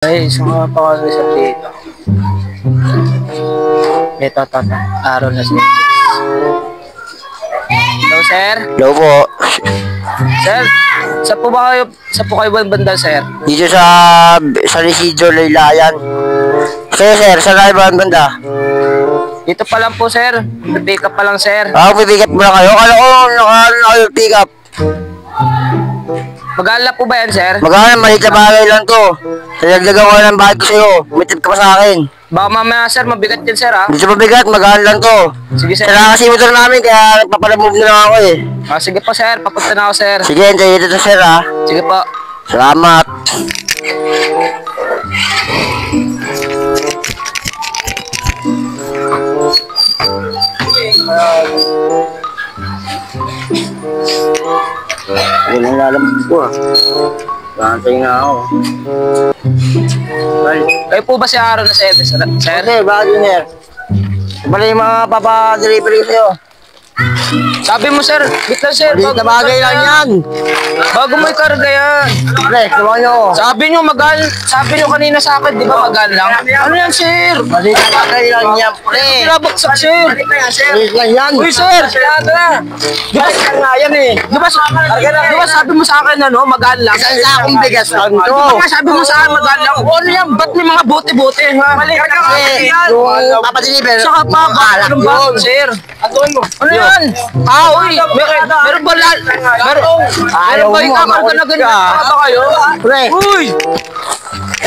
Ay, sumama pa kasi sa dito. Ito, araw na siya. Hello, sir? Hello po. Sir, sa po kayo banda, sir? Dito sa Residio, Laylayan. Sir, saan kayo ba banda? Dito pa lang po, sir. Pick up pa lang, sir. Pipick up mo na kayo? Kala ko, naka-pick up. Mag-aalap po ba yan, sir? Magkano, maliit na bagay lang to. Nalagdagan ko ng bagay ko sa'yo. May tip ka pa sa akin. Baka mamaya, sir, mabigat yan, sir, ha? Hindi sa mabigat, magkano lang to. Sige, sir. Kailangan kasi motor namin, kaya nagpapalamove na lang ako eh. Sige po, sir. Papunta na ako, sir. Sige, hintayin dito sir ha. Sige po. Salamat. Ayun ang lalabas ko ah. Bantay na ako. Kayo po ba si Aaron na 7, sir? Sir, bakit yun sir? Bala yung mga papadelivery ko sa'yo. Sabi mo, sir. Wait lang, sir. Maliit na bagay lang yan. Bago mo ikarga yan. Pre, tulungan nyo ako. Sabi nyo kanina sa akin, di ba magaan lang? Ano yan, sir? Maliit na bagay lang yan, pre. Pinabaksak, sir. Maliit lang yan. Uy, sir. Tara. Di ba nga yan eh? Di ba sabi mo sa akin, ano, magaan lang? Isang sakong bigas lang to. Di ba nga sabi mo sa akin, magaan lang? Ano yan? Ba't may mga bote-bote, ha? Mali ka Kasi yung papadeliver, saka pa, alak yun. sir. Ano yan? Uy, meron ba Ayaw ba mo, ikakarga na ganyan? Ano ba kayo? Pre. Uy!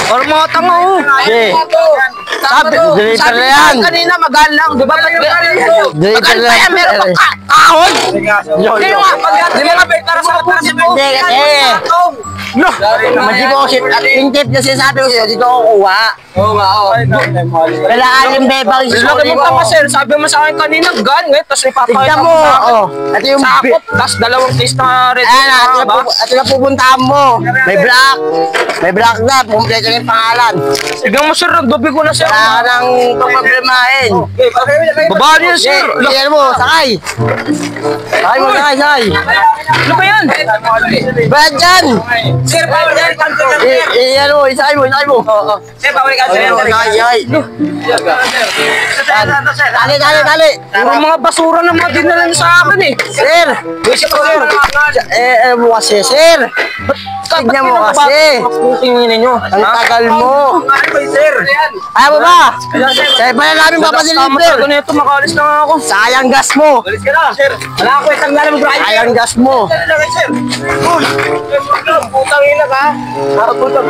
Parang mga tanga, oh. Sige. Sabi Deliver na yan. kanina magaan lang, di ba? Deliver Magaan na pa yan, yan. meron pa kahon. Hindi nga, para sa deposit mo. Hindi kasi. No. Mag-deposit at yung tip na sinasabi ko sa'yo, dito ako kuha. Oo nga, oo. Kailangan yung bebang Laki story mo mo. pa pa, sir. Sabi mo sa akin kanina, gan, ngayon, tapos ipapakita Tignan mo. sa akin. Oh. Ito yung Sakop, tapos dalawang case na red. Ayan na, ito na pupuntahan mo. May black. May black na, pumpleto yung pangalan. Tignan mo, sir, nagbabi ko na, sir. Kailangan nang problemahin. Babaan niya, sir. Iyan mo, sakay. Sakay mo, sakay. Ano ba yan? Bayad dyan. Sir, bawal yan. Iyan mo, isakay mo, isakay mo. Sir, bawal ka, sir. Sakay. Dali. Puro mga basura na mga dinala niyo sa akin, eh. Sir. Sir. Mo kasi, sir. Tignan mo kasi. Tinginin niyo. Ang tagal mo. Sir. Ayaw mo ba? Sa'yo pa na namin papadeliver. Ganito, makaalis na nga ako. Sayang gas mo. Alis ka na, sir. Wala ako itang nalang driver. Sayang gas mo. Sir. Uy, putang ina ka. Nakaputang.